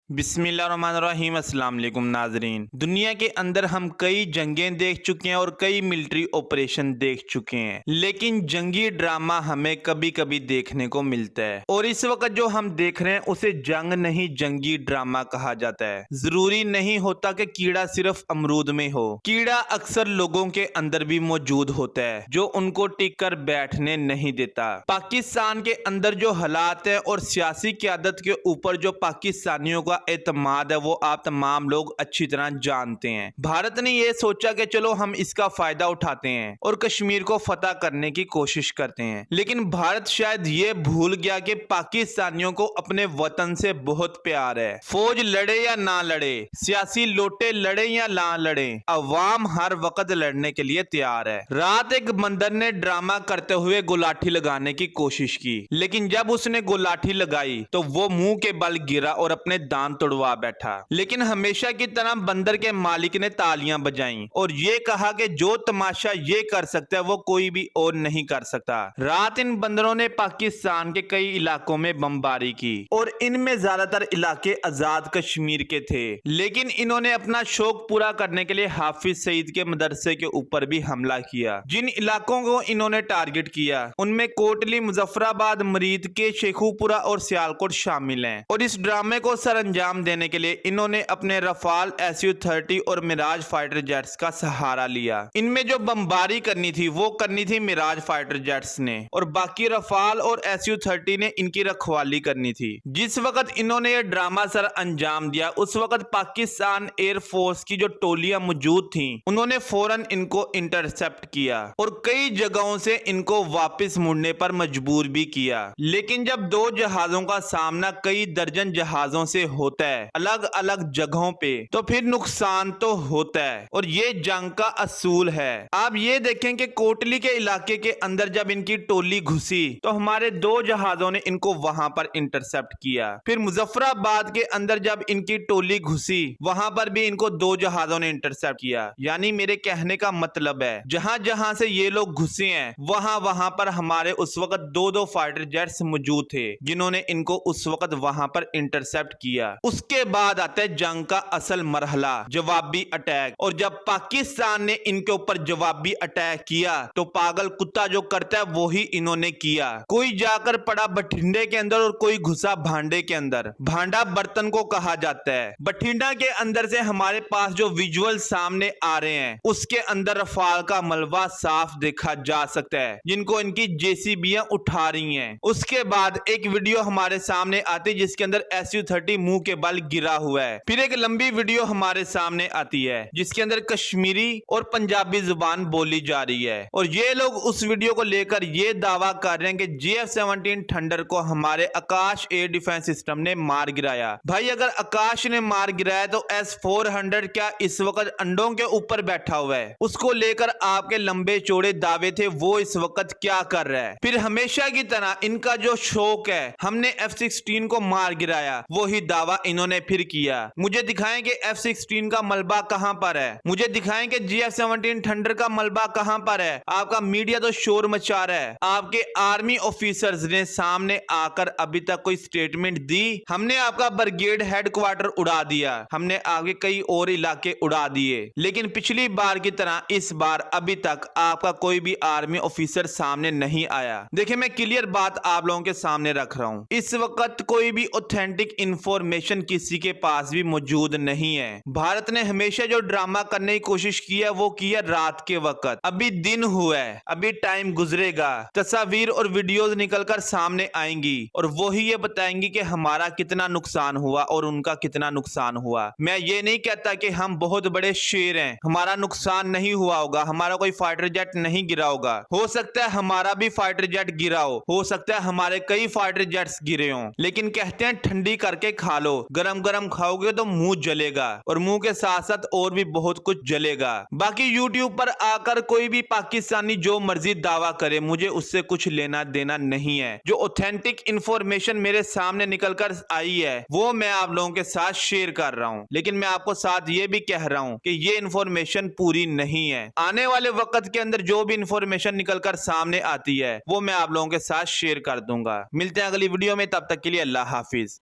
बिस्मिल्लाहिर्रहमानिर्रहीम। अस्सलाम वालेकुम नाजरीन। दुनिया के अंदर हम कई जंगें देख चुके हैं और कई मिलिट्री ऑपरेशन देख चुके हैं, लेकिन जंगी ड्रामा हमें कभी कभी देखने को मिलता है और इस वक्त जो हम देख रहे हैं उसे जंग नहीं जंगी ड्रामा कहा जाता है। जरूरी नहीं होता कि कीड़ा सिर्फ अमरूद में हो, कीड़ा अक्सर लोगों के अंदर भी मौजूद होता है जो उनको टिक कर बैठने नहीं देता। पाकिस्तान के अंदर जो हालात है और सियासी क़यादत के ऊपर जो पाकिस्तानियों का एतमाद है वो आप तमाम लोग अच्छी तरह जानते हैं। भारत ने ये सोचा कि चलो हम इसका फायदा उठाते हैं और कश्मीर को फतह करने की कोशिश करते हैं, लेकिन भारत शायद ये भूल गया कि पाकिस्तानियों को अपने वतन से बहुत प्यार है। फौज लड़े या ना लड़े, सियासी लोटे लड़े या ना लड़े, अवाम हर वक्त लड़ने के लिए तैयार है। रात एक बंदर ने ड्रामा करते हुए गुलाठी लगाने की कोशिश की, लेकिन जब उसने गुलाठी लगाई तो वो मुंह के बल गिरा और अपने दांत तोड़वा बैठा। लेकिन हमेशा की तरह बंदर के मालिक ने तालियां बजाईं और ये कहा कि जो तमाशा ये कर सकता है वो कोई भी और नहीं कर सकता। रात इन बंदरों ने पाकिस्तान के कई इलाकों में बमबारी की और इनमें ज्यादातर इलाके आजाद कश्मीर के थे, लेकिन इन्होंने अपना शौक पूरा करने के लिए हाफिज सईद के मदरसे के ऊपर भी हमला किया। जिन इलाकों को इन्होंने टारगेट किया उनमें कोटली, मुजफ्फराबाद, मरीद के, शेखुपुरा और सियालकोट शामिल हैं। और इस ड्रामे को सर अंजाम देने के लिए इन्होंने अपने रफाल, SU-30 और मिराज फाइटर जेट्स का सहारा लिया। इनमें जो बमबारी करनी थी वो करनी थी मिराज फाइटर जेट्स ने और बाकी रफाल और SU-30 ने इनकी रखवाली करनी थी। जिस वक्त इन्होंने ये ड्रामा सर अंजाम दिया उस वक्त पाकिस्तान एयरफोर्स की जो टोलियां मौजूद थी उन्होंने फौरन इनको इंटरसेप्ट किया और कई जगहों से इनको वापस मुड़ने पर मजबूर भी किया। लेकिन जब दो जहाजों का सामना कई दर्जन जहाजों से होता है अलग अलग जगहों पे, तो फिर नुकसान तो होता है और ये जंग का असूल है। आप ये देखें कि कोटली के इलाके के अंदर जब इनकी टोली घुसी तो हमारे दो जहाजों ने इनको वहां पर इंटरसेप्ट किया। फिर मुजफ्फराबाद के अंदर जब इनकी टोली घुसी वहां पर भी इनको दो जहाजों ने इंटरसेप्ट किया। यानी मेरे कहने का मतलब है जहां जहां से ये लोग घुसे हैं वहां वहां पर हमारे उस वक्त दो दो फाइटर जेट्स मौजूद थे जिन्होंने इनको उस वक्त वहां पर इंटरसेप्ट किया। उसके बाद आता है जंग का असल मरहला, जवाबी अटैक। और जब पाकिस्तान ने इनके ऊपर जवाबी अटैक किया तो पागल कुत्ता जो करता है वो ही इन्होंने किया। कोई जाकर पड़ा बठिंडे के अंदर और कोई घुसा भांडे के अंदर। भांडा बर्तन को कहा जाता है। बठिंडा के अंदर से हमारे पास जो विजुअल सामने आ रहे हैं उसके अंदर रफाल का मलबा साफ देखा जा सकता है जिनको इनकी JCBयां उठा रही हैं। उसके बाद एक वीडियो हमारे सामने आती है जिसके अंदर SU-30 मुंह के बल गिरा हुआ है। फिर एक लंबी वीडियो हमारे सामने आती है जिसके अंदर कश्मीरी और पंजाबी जुबान बोली जा रही है और ये लोग उस वीडियो को लेकर ये दावा कर रहे हैं कि GF-17 थंडर को हमारे आकाश एयर डिफेंस सिस्टम ने मार गिराया। भाई अगर आकाश ने मार गिराया तो S-400 क्या इस वक्त अंडों के ऊपर बैठा हुआ है? उसको लेकर आपके लंबे चौड़े दावे थे वो इस वक्त क्या कर रहा है? फिर हमेशा की तरह इनका जो शौक है हमने F-16 को मार गिराया वही दावा इन्होंने फिर किया। मुझे दिखाएं कि F-16 का मलबा कहां पर है, मुझे दिखाएं कि GF-17 थंडर का मलबा कहां पर है। आपका मीडिया तो शोर मचा रहा है। आपके आर्मी ऑफिसर्स ने सामने आकर अभी तक कोई स्टेटमेंट दी? हमने आपका ब्रिगेड हेडक्वार्टर उड़ा दिया, हमने आगे कई और इलाके उड़ा दिए, लेकिन पिछली बार की तरह इस बार अभी तक आपका कोई भी आर्मी ऑफिसर सामने नहीं आया। देखिए मैं क्लियर बात आप लोगों के सामने रख रहा हूं, इस वक्त कोई भी ऑथेंटिक इंफॉर्मेशन किसी के पास भी मौजूद नहीं है। भारत ने हमेशा जो ड्रामा करने की कोशिश की है वो की है रात के वक्त। अभी दिन हुआ है, अभी टाइम गुजरेगा, तस्वीर और वीडियोस निकलकर सामने आएंगी और वो ही ये बताएंगी कि हमारा कितना नुकसान हुआ और उनका कितना नुकसान हुआ। मैं ये नहीं कहता कि हम बहुत बड़े शेर हैं, हमारा नुकसान नहीं हुआ होगा, हमारा कोई फाइटर जेट नहीं गिरा होगा। हो सकता है हमारा भी फाइटर जेट गिरा हो सकता है हमारे कई फाइटर जेट्स गिरे हों, लेकिन कहते हैं ठंडी करके खा लो, गरम गरम खाओगे तो मुंह जलेगा और मुंह के साथ साथ और भी बहुत कुछ जलेगा। बाकी यूट्यूब पर आकर कोई भी पाकिस्तानी जो मर्जी दावा करे मुझे उससे कुछ लेना देना नहीं है। जो ऑथेंटिक इंफॉर्मेशन मेरे सामने निकलकर आई है वो मैं आप लोगों के साथ शेयर कर रहा हूं, लेकिन मैं आपको साथ ये भी कह रहा हूं कि ये इंफॉर्मेशन पूरी नहीं है। आने वाले वक्त के अंदर जो भी इंफॉर्मेशन निकलकर सामने आती है वो मैं आप लोगों के साथ शेयर कर दूंगा। मिलते हैं अगली वीडियो में, तब तक के लिए अल्लाह हाफिज।